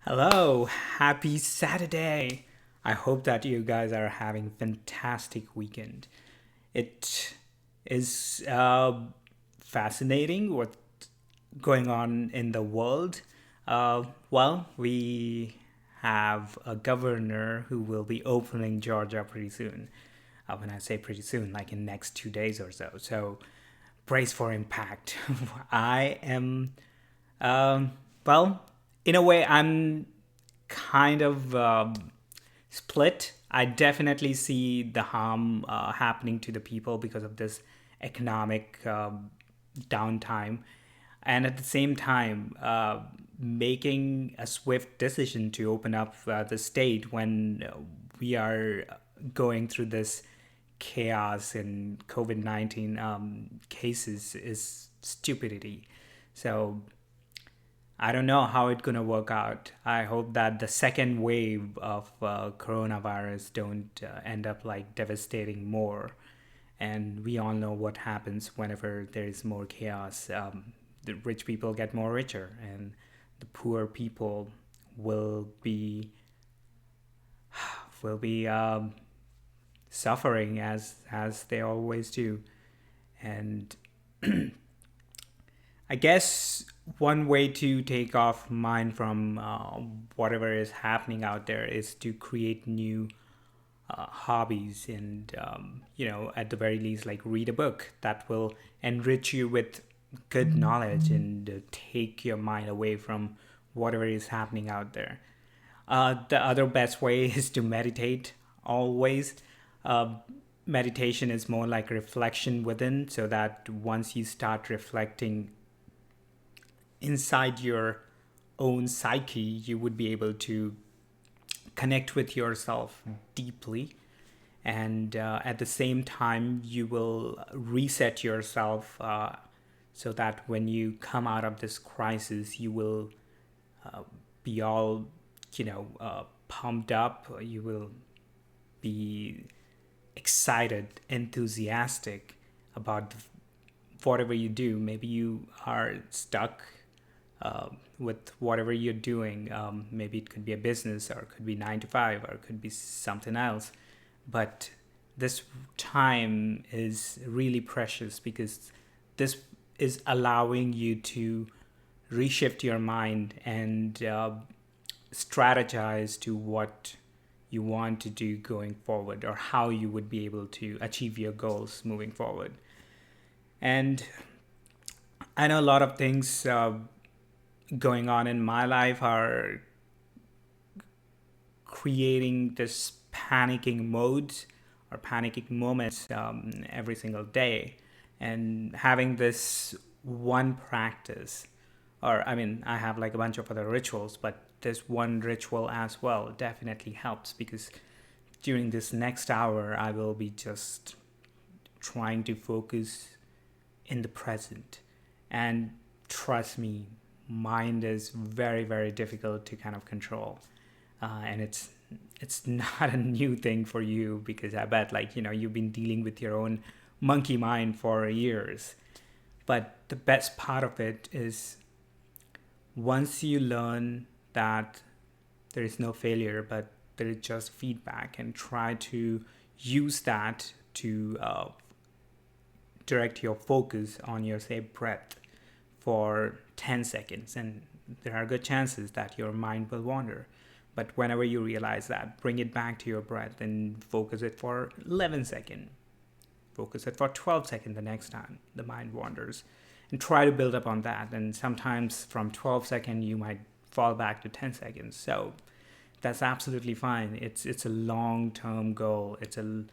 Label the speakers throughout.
Speaker 1: Hello, happy Saturday. I hope that you guys are having fantastic weekend. It is fascinating what's going on in the world. We have a governor who will be opening Georgia pretty soon. When I say pretty soon, like in next 2 days or so. So brace for impact. I am um, well, in a way, I'm kind of split. I definitely see the harm happening to the people because of this economic downtime, and at the same time, making a swift decision to open up the state when we are going through this chaos and COVID 19 cases is stupidity. So I don't know how it's gonna work out. I hope that the second wave of coronavirus don't end up like devastating more. And we all know what happens whenever there is more chaos. The rich people get more richer, and the poor people will be will be suffering as they always do. And I guess one way to take off mind from whatever is happening out there is to create new hobbies and, at the very least, like read a book that will enrich you with good knowledge and take your mind away from whatever is happening out there. The other best way is to meditate always. Uh, Meditation is more like reflection within, so that once you start reflecting inside your own psyche, you would be able to connect with yourself deeply. And at the same time, you will reset yourself so that when you come out of this crisis, you will be all, pumped up. You will be excited, enthusiastic about whatever you do. Maybe you are stuck with whatever you're doing. Maybe it could be a business, or it could be 9 to 5, or it could be something else. But this time is really precious because this is allowing you to reshift your mind and strategize to what you want to do going forward, or how you would be able to achieve your goals moving forward. And I know a lot of things going on in my life are creating this panicking modes or panicking moments every single day. And having this one practice, or I mean, I have like a bunch of other rituals, but this one ritual as well definitely helps because during this next hour, I will be just trying to focus in the present. And trust me, mind is very, very difficult to kind of control. And it's not a new thing for you because I bet like you've been dealing with your own monkey mind for years. But the best part of it is once you learn that there is no failure, but there is just feedback, and try to use that to direct your focus on your, say, breath for 10 seconds, and there are good chances that your mind will wander. But whenever you realize that, bring it back to your breath and focus it for 11 seconds. Focus it for 12 seconds the next time the mind wanders. And try to build up on that. And sometimes from 12 seconds, you might fall back to 10 seconds. So that's absolutely fine. It's a long-term goal. It's a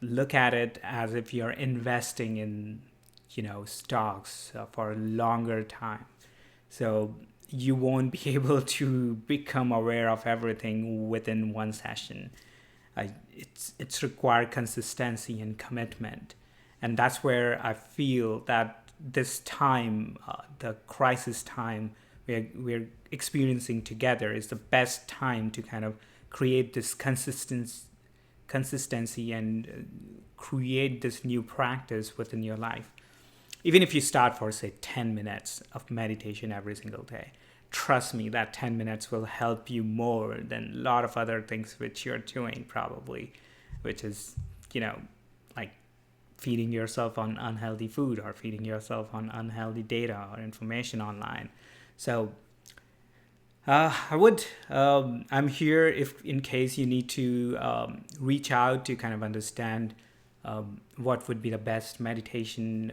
Speaker 1: look at it as if you're investing in stocks for a longer time. So you won't be able to become aware of everything within one session. It's required consistency and commitment, and that's where I feel that this time, the crisis time we're experiencing together, is the best time to kind of create this consistency and create this new practice within your life. even if you start for say 10 minutes of meditation every single day, trust me, that 10 minutes will help you more than a lot of other things which you're doing probably, which is, you know, like feeding yourself on unhealthy food or feeding yourself on unhealthy data or information online. So I'm here if in case you need to reach out to kind of understand what would be the best meditation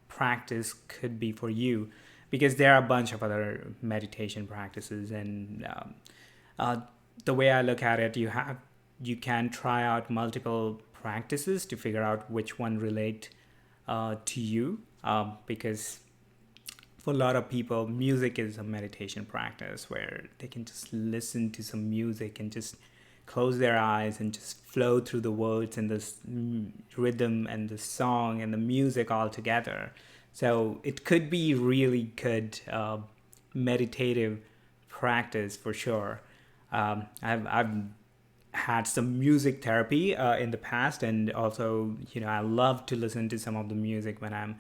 Speaker 1: practice could be for you, because there are a bunch of other meditation practices. And uh, the way I look at it, you can try out multiple practices to figure out which one relate to you, because for a lot of people, music is a meditation practice where they can just listen to some music and just close their eyes and just flow through the words and this rhythm and the song and the music all together. So it could be really good meditative practice for sure. I've had some music therapy in the past, and also, you know, I love to listen to some of the music when I'm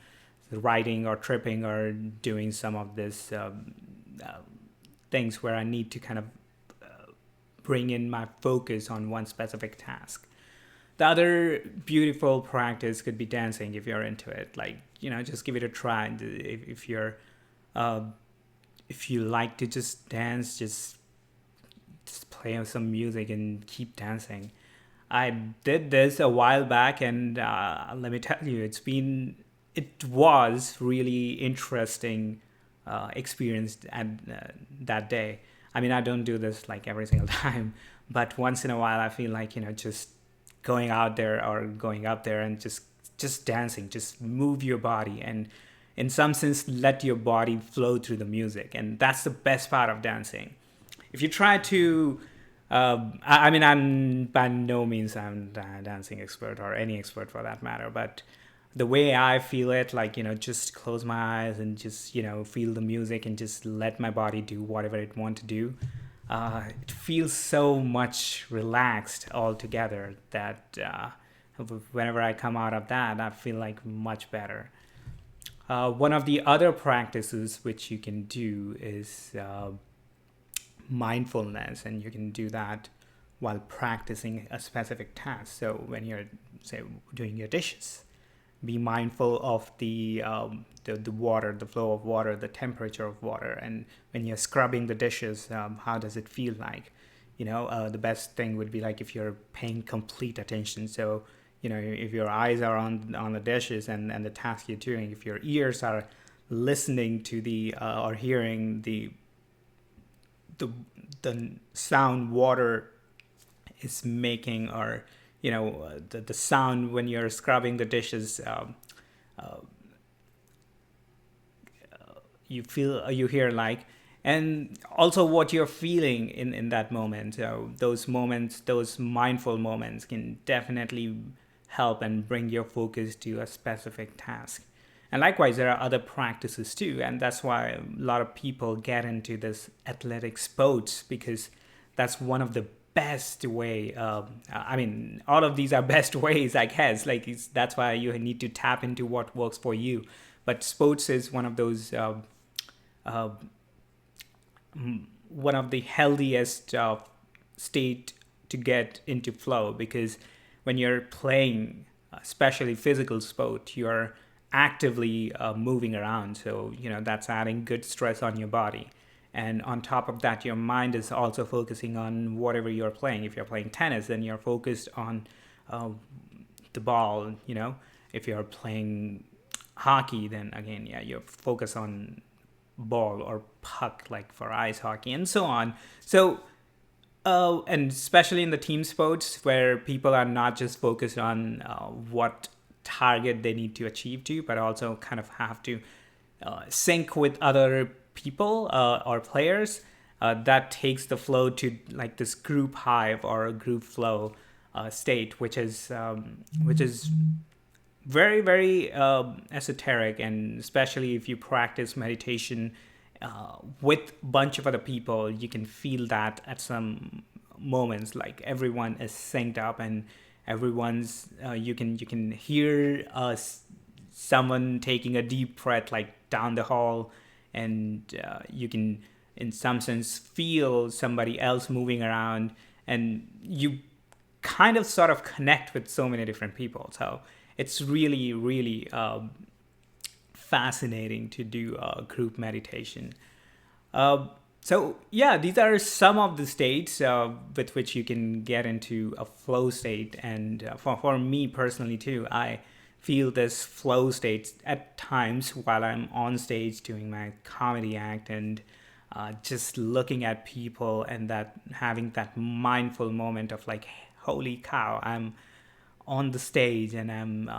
Speaker 1: writing or tripping or doing some of this uh, things where I need to kind of bring in my focus on one specific task. The other beautiful practice could be dancing if you're into it. Like, you know, just give it a try. If you're uh, if you like to just dance, just play some music and keep dancing. I did this a while back, and let me tell you, it was really interesting experience at that day. I mean, I don't do this like every single time, but once in a while, I feel like, you know, just going out there or going up there and just dancing, just move your body, and in some sense let your body flow through the music, and that's the best part of dancing. If you try to I mean, I'm by no means I'm a dancing expert or any expert for that matter, but the way I feel it, like, you know, just close my eyes and just, you know, feel the music and just let my body do whatever it wants to do. It feels so much relaxed altogether that whenever I come out of that, I feel like much better. One of the other practices which you can do is mindfulness, and you can do that while practicing a specific task. So when you're, say, doing your dishes, be mindful of the water, the flow of water, the temperature of water, and when you're scrubbing the dishes, how does it feel like? You know, the best thing would be like if you're paying complete attention. So, you know, if your eyes are on the dishes and the task you're doing, if your ears are listening to the or hearing the the sound water is making, or, you know, the sound when you're scrubbing the dishes, you feel, you hear, like, and also what you're feeling in that moment. So those moments, those mindful moments, can definitely help and bring your focus to a specific task. And likewise, there are other practices too, and that's why a lot of people get into this athletic sports, because that's one of the best way. I mean, all of these are best ways, I guess. Like, that's why you need to tap into what works for you. But sports is one of those, uh, one of the healthiest state to get into flow, because when you're playing, especially physical sport, you're actively moving around. So, you know, that's adding good stress on your body. And on top of that, your mind is also focusing on whatever you're playing. If you're playing tennis, then you're focused on uh, the ball. You know, if you're playing hockey, then again, yeah, you're focused on ball or puck, like for ice hockey, and so on. So, and especially in the team sports, where people are not just focused on what target they need to achieve to, but also kind of have to sync with other people or players, that takes the flow to like this group hive or a group flow state, which is very, very esoteric. And especially if you practice meditation with a bunch of other people, you can feel that at some moments, like everyone is synced up, and everyone's you can hear someone taking a deep breath like down the hall, and you can in some sense feel somebody else moving around, and you kind of sort of connect with so many different people. So it's really really fascinating to do group meditation. uh, so yeah, these are some of the states with which you can get into a flow state. And for me personally too, I feel this flow state at times while I'm on stage doing my comedy act, and just looking at people, and that having that mindful moment of like, holy cow, I'm on the stage, and I'm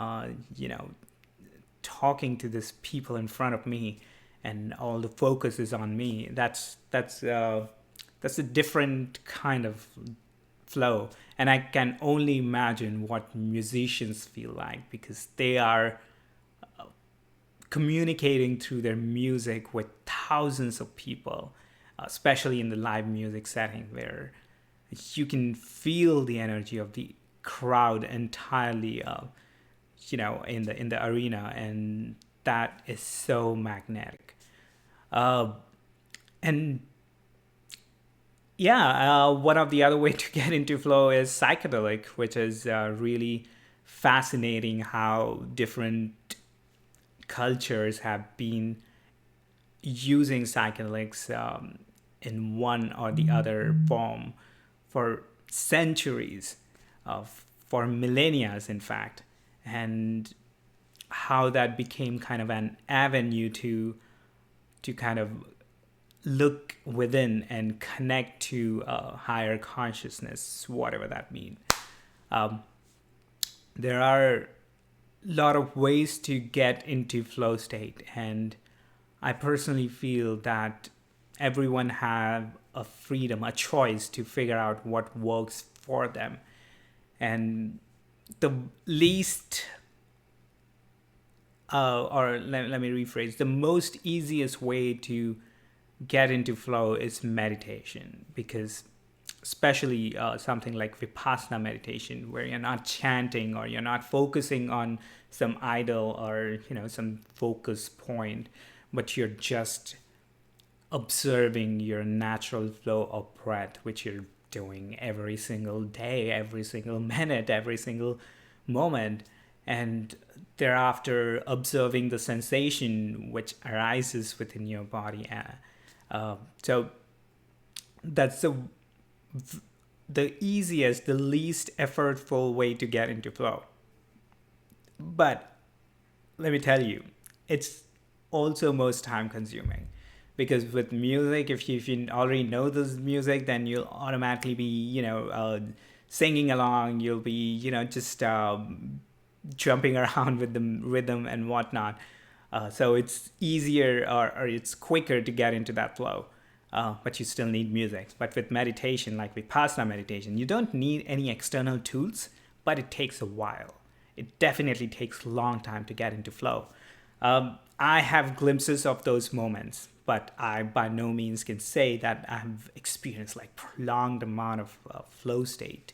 Speaker 1: talking to this people in front of me, and all the focus is on me. That's a different kind of flow, and I can only imagine what musicians feel like, because they are communicating through their music with thousands of people, especially in the live music setting, where you can feel the energy of the crowd entirely, in the arena, and that is so magnetic. Uh, and yeah, one of the other way to get into flow is psychedelic, which is really fascinating how different cultures have been using psychedelics in one or the other form for centuries, for millennia, in fact, and how that became kind of an avenue to kind of look within and connect to a higher consciousness, whatever that means. Um, there are a lot of ways to get into flow state, and I personally feel that everyone have a freedom, a choice to figure out what works for them. And the least, or let me rephrase, the most easiest way to get into flow is meditation, because especially something like vipassana meditation, where you're not chanting or you're not focusing on some idol or some focus point, but you're just observing your natural flow of breath, which you're doing every single day, every single minute, every single moment, and thereafter observing the sensation which arises within your body. So that's the easiest, the least effortful way to get into flow. But let me tell you, it's also most time consuming, because with music, if you already know this music, then you'll automatically be singing along. You'll be just jumping around with the rhythm and whatnot. So it's easier, or it's quicker to get into that flow. But you still need music. But with meditation, like Vipassana meditation, you don't need any external tools, but it takes a while. It definitely takes a long time to get into flow. I have glimpses of those moments, but I by no means can say that I've experienced like prolonged amount of flow state.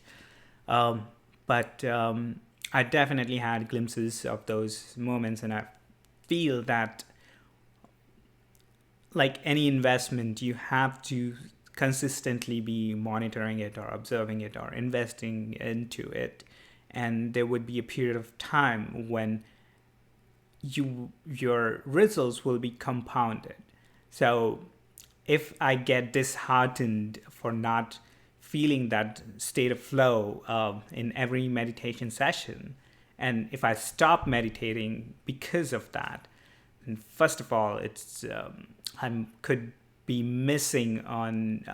Speaker 1: But I definitely had glimpses of those moments, and I feel that, like any investment, you have to consistently be monitoring it or observing it or investing into it, and there would be a period of time when your results will be compounded. So if I get disheartened for not feeling that state of flow in every meditation session, and if I stop meditating because of that, and first of all, it's I could be missing on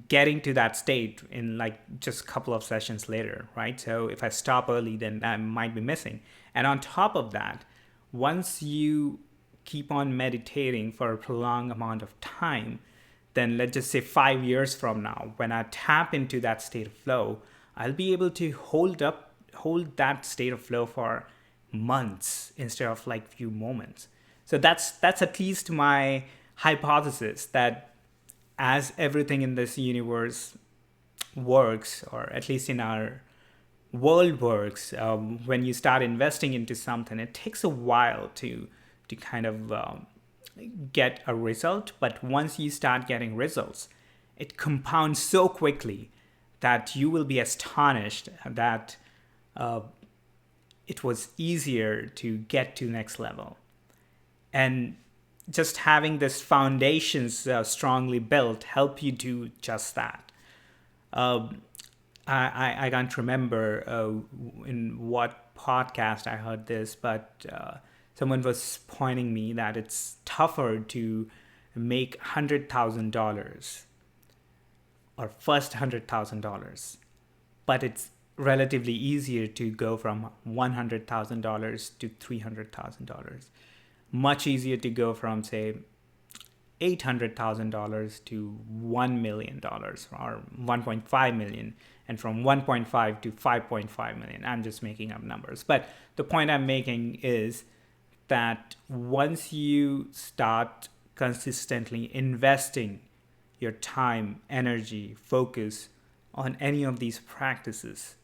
Speaker 1: getting to that state in like just a couple of sessions later, right? So if I stop early, then I might be missing. And on top of that, once you keep on meditating for a prolonged amount of time, then let's just say 5 years from now, when I tap into that state of flow, I'll be able to hold that state of flow for months instead of like few moments. So that's at least my hypothesis, that as everything in this universe works, or at least in our world works. When you start investing into something, it takes a while to kind of get a result. But once you start getting results, it compounds so quickly that you will be astonished that uh, it was easier to get to next level. And just having this foundations strongly built help you do just that. Um, I can't remember in what podcast I heard this, but someone was pointing me that it's tougher to make $100,000 or first $100,000, but it's relatively easier to go from $100,000 to $300,000. Much easier to go from, say, $800,000 to $1 million or 1.5 million, and from 1.5 to 5.5 million. I'm just making up numbers, but the point I'm making is that once you start consistently investing your time, energy, focus on any of these practices,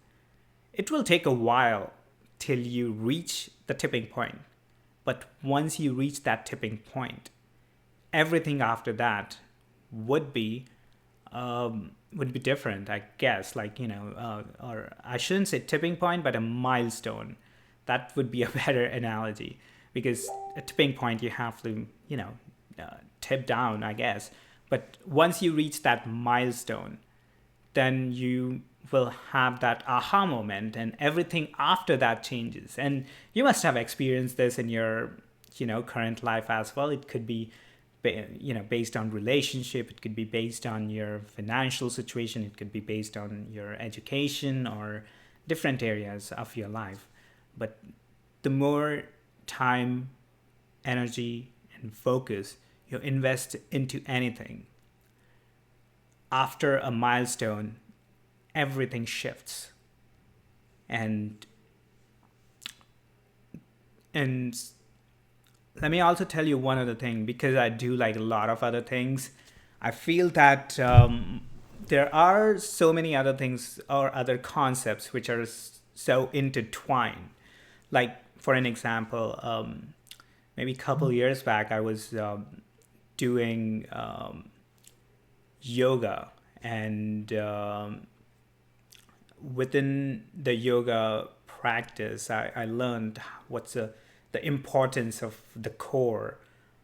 Speaker 1: it will take a while till you reach the tipping point. But once you reach that tipping point, everything after that would be different, I guess. Like, or I shouldn't say tipping point, but a milestone. That would be a better analogy, because a tipping point you have to tip down, I guess. But once you reach that milestone, then you will have that aha moment, and everything after that changes. And you must have experienced this in your current life as well. It could be based on relationship, it could be based on your financial situation, it could be based on your education or different areas of your life. But the more time, energy, and focus you invest into anything, after a milestone, everything shifts. And let me also tell you one other thing, because I do like a lot of other things. I feel that there are so many other things or other concepts which are so intertwined. Like, for an example, maybe a couple years back, I was doing yoga, and within the yoga practice, I learned what's the importance of the core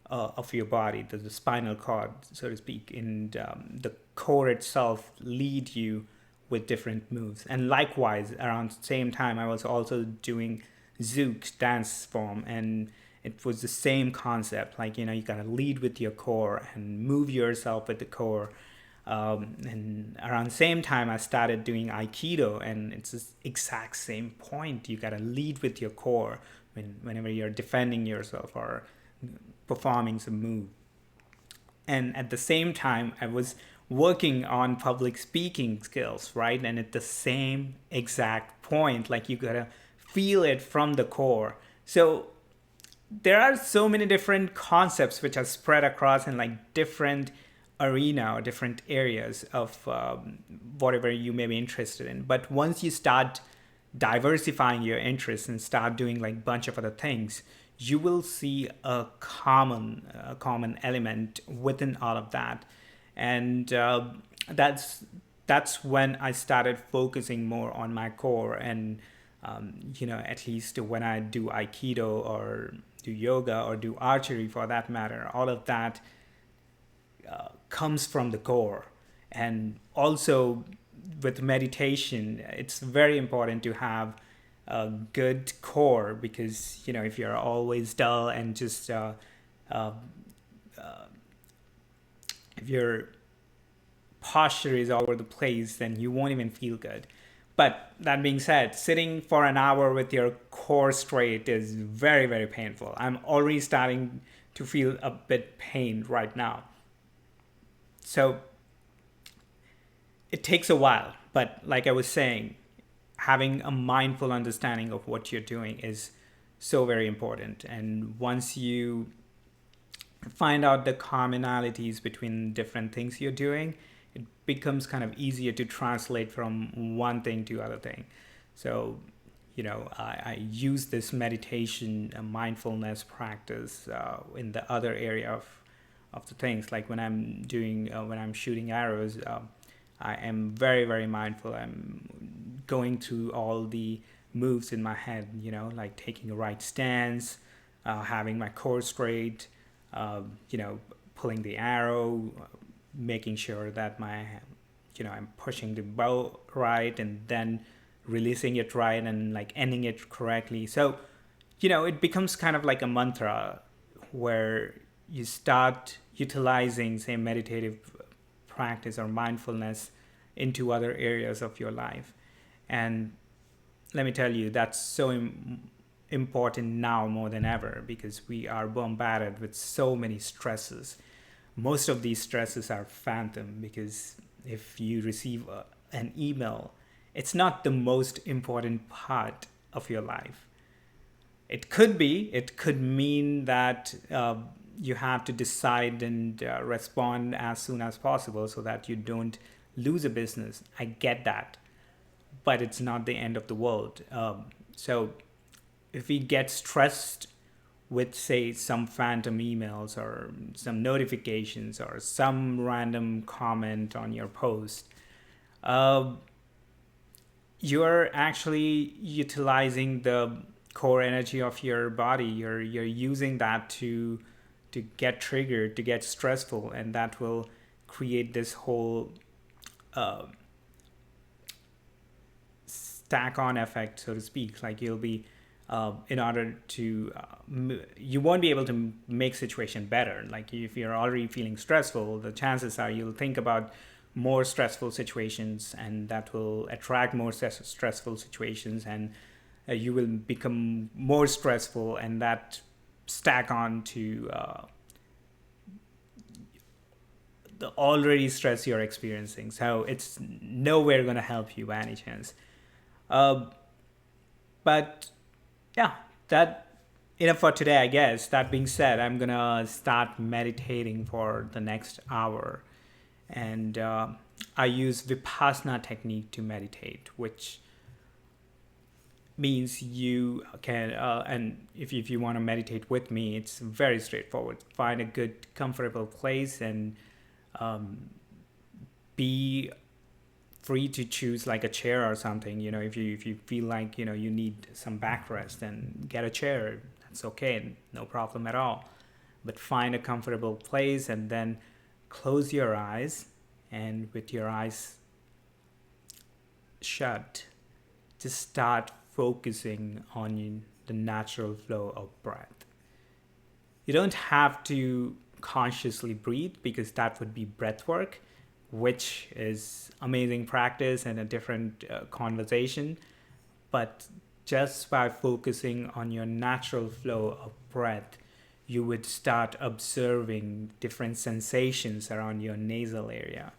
Speaker 1: of your body, the spinal cord, so to speak, and the core itself lead you with different moves. And likewise, around the same time, I was also doing Zouk dance form, and it was the same concept. Like, you gotta lead with your core and move yourself with the core. And around the same time, I started doing Aikido, and it's the exact same point. You gotta lead with your core whenever you're defending yourself or performing some move. And at the same time, I was working on public speaking skills, right? And at the same exact point, like, you gotta feel it from the core. So there are so many different concepts which are spread across in like different arena or different areas of whatever you may be interested in. But once you start diversifying your interests and start doing like bunch of other things, you will see a common element within all of that. And that's when I started focusing more on my core. And at least when I do Aikido or do yoga or do archery for that matter, all of that comes from the core. And also with meditation, it's very important to have a good core, because if you're always dull and just if your posture is all over the place, then you won't even feel good. But that being said, sitting for an hour with your core straight is very, very painful. I'm already starting to feel a bit pain right now. So it takes a while, but like I was saying, having a mindful understanding of what you're doing is so very important. And once you find out the commonalities between different things you're doing, it becomes kind of easier to translate from one thing to other thing. So, I use this meditation mindfulness practice in the other area of the things. Like when I'm shooting arrows, I am very, very mindful. I'm going through all the moves in my head, like taking a right stance, having my core straight, uh, you know, pulling the arrow, making sure that I'm pushing the bow right and then releasing it right and like ending it correctly. So, it becomes kind of like a mantra where you start utilizing, say, meditative practice or mindfulness into other areas of your life. And let me tell you, that's so important now more than ever because we are bombarded with so many stresses. Most of these stresses are phantom because if you receive an email, it's not the most important part of your life. It could be, it could mean that you have to decide and respond as soon as possible so that you don't lose a business. I get that, but it's not the end of the world. So if we get stressed with, say, some phantom emails or some notifications or some random comment on your post, uh, you're actually utilizing the core energy of your body. You're using that to get triggered, to get stressful, and that will create this whole uh, stack on effect, so to speak. Like you'll be in order to you won't be able to make situation better. Like if you're already feeling stressful, the chances are you'll think about more stressful situations, and that will attract more stressful situations, and you will become more stressful, and that stack on to the already stress you're experiencing. So it's nowhere going to help you by any chance. uh, but yeah, that enough for today, I guess. That being said, I'm gonna start meditating for the next hour, and I use Vipassana technique to meditate, which means you can and if you want to meditate with me, it's very straightforward. Find a good comfortable place and um, be free to choose like a chair or something. If you feel like you need some backrest, then get a chair. That's okay, no problem at all. But find a comfortable place and then close your eyes, and with your eyes shut, just start focusing on the natural flow of breath. You don't have to consciously breathe because that would be breath work, which is amazing practice and a different conversation. But just by focusing on your natural flow of breath, you would start observing different sensations around your nasal area,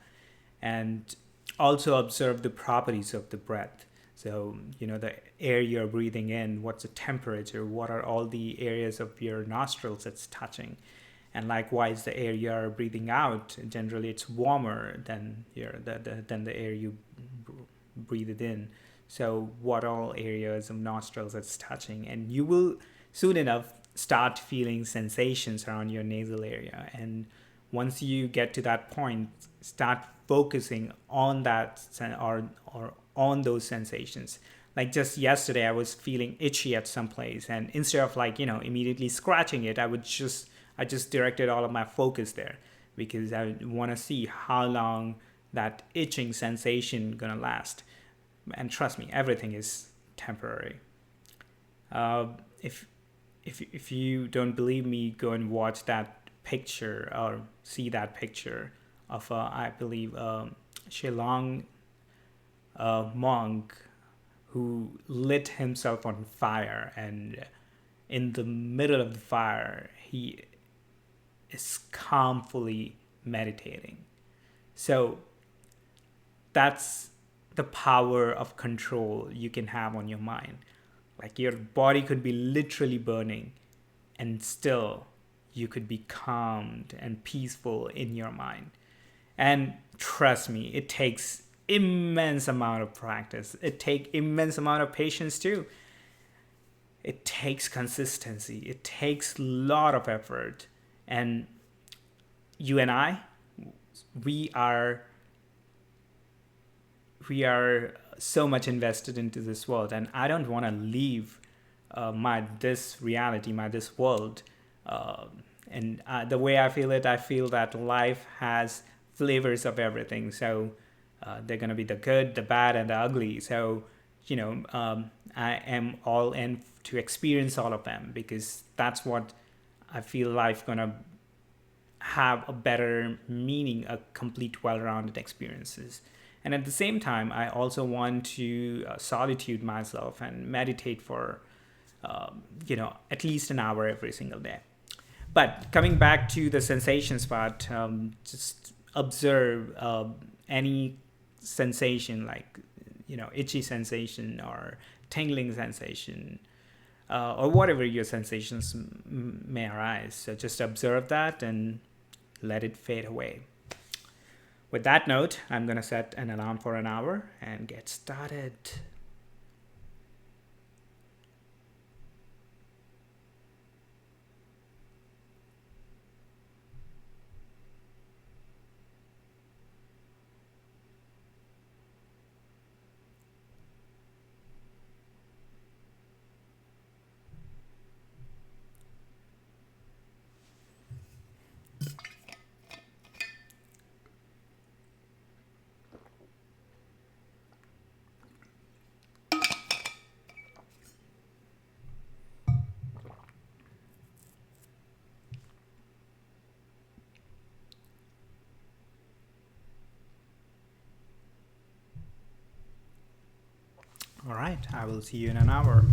Speaker 1: and also observe the properties of the breath. So, the air you're breathing in, what's the temperature, what are all the areas of your nostrils that's touching. And likewise, the air you're breathing out, generally it's warmer than than the air you breathed in. So, what all areas of nostrils it's touching, and you will soon enough start feeling sensations around your nasal area. And once you get to that point, start focusing on that or on those sensations. Like just yesterday, I was feeling itchy at some place, and instead of immediately scratching it, I just directed all of my focus there because I want to see how long that itching sensation gonna last. And trust me, everything is temporary. Uh, if if you don't believe me, go and watch that picture or see that picture of I believe Shillong monk who lit himself on fire, and in the middle of the fire he is calmly meditating. So that's the power of control you can have on your mind. Like your body could be literally burning, and still you could be calmed and peaceful in your mind. And trust me, immense amount of practice. It takes immense amount of patience too. It takes consistency. It takes a lot of effort. And you and I, we are we are so much invested into this world, and I don't want to leave my this reality, my this world. Uh, and the way I feel it, I feel that life has flavors of everything. So they're gonna be the good, the bad, and the ugly. So I am all in to experience all of them, because that's what I feel life gonna have a better meaning, a complete, well-rounded experiences. And at the same time, I also want to solitude myself and meditate for, at least an hour every single day. But coming back to the sensations part, just observe any sensation, like itchy sensation or tingling sensation, or whatever your sensations may arise. So just observe that and let it fade away. With that note, I'm going to set an alarm for an hour and get started. All right, I will see you in an hour.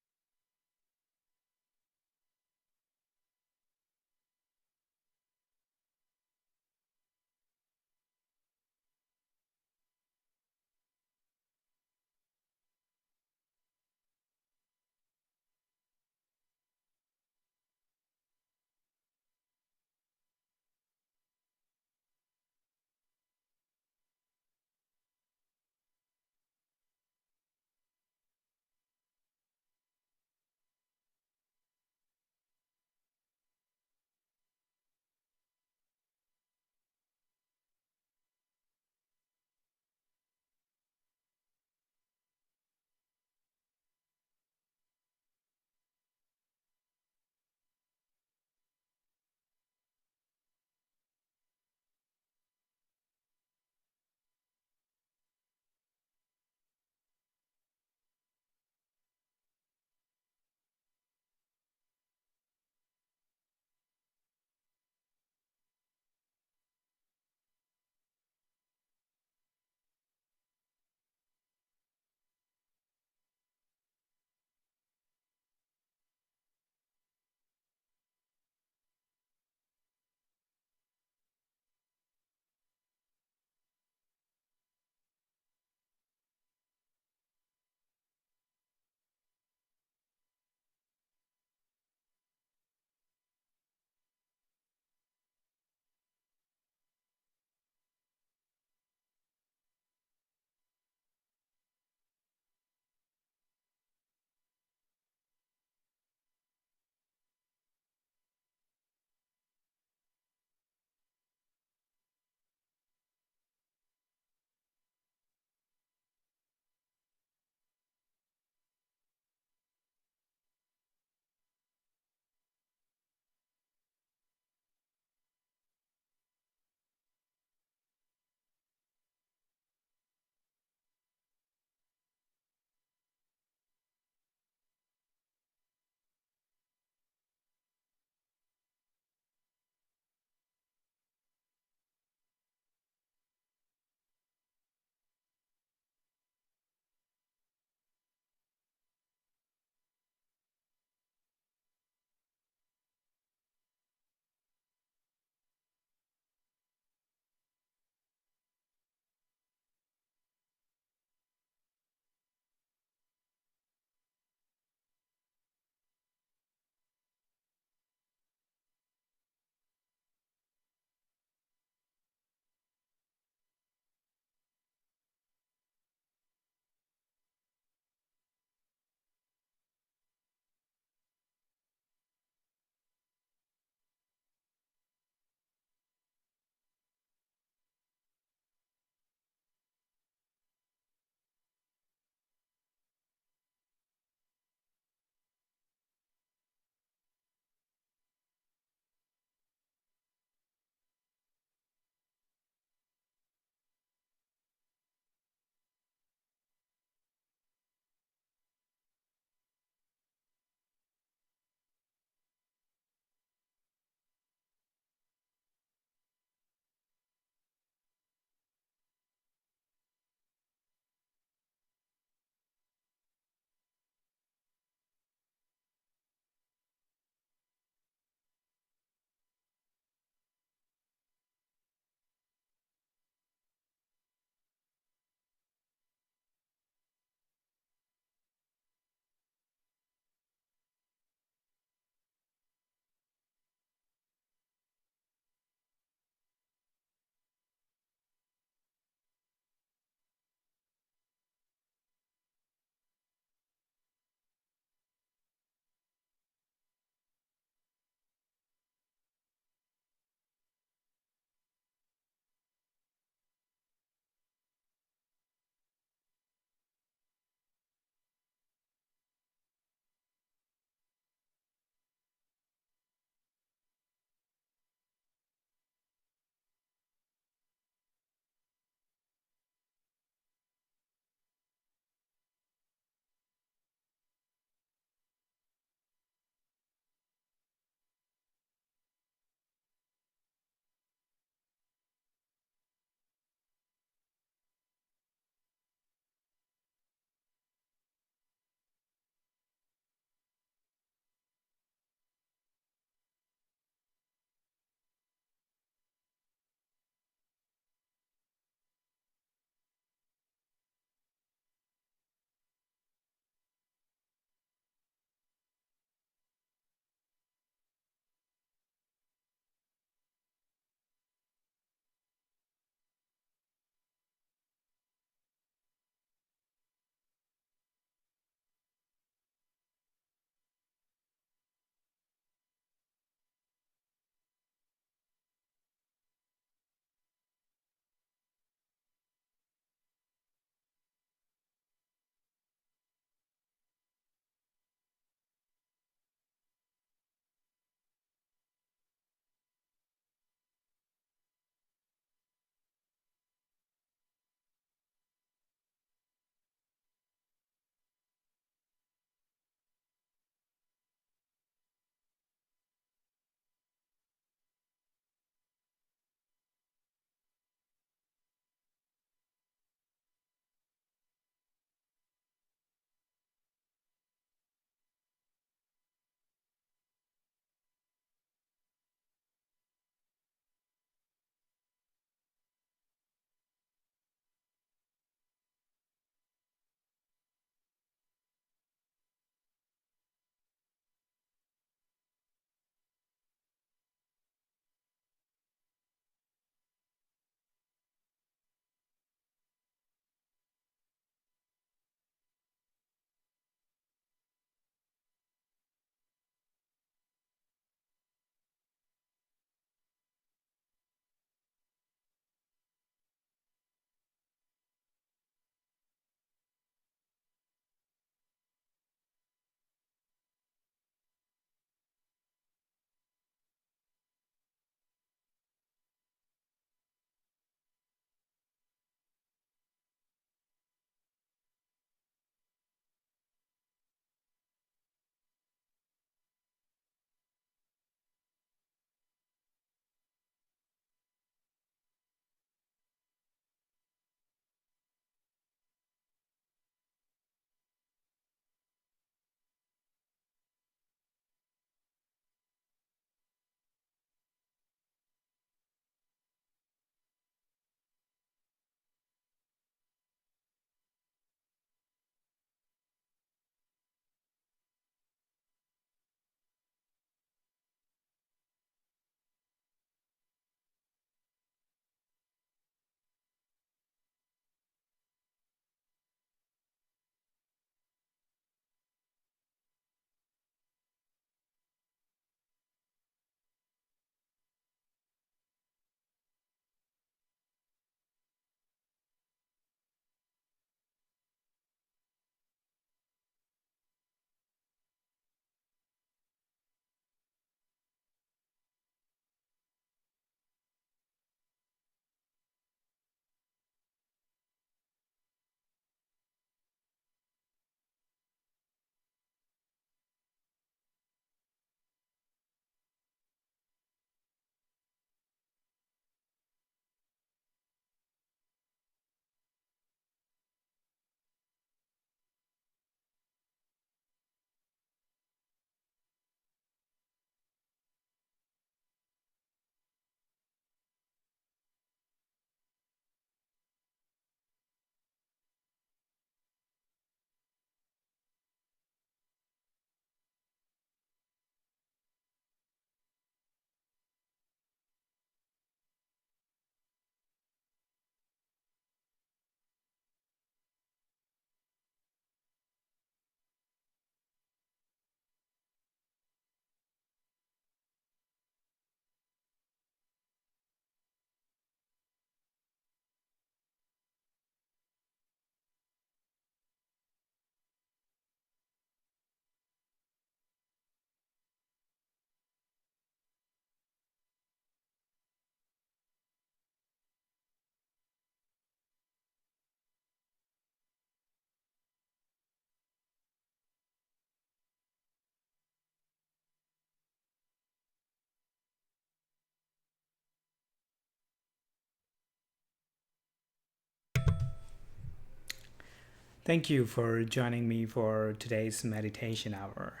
Speaker 1: Thank you for joining me for today's meditation hour.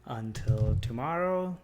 Speaker 1: Until tomorrow,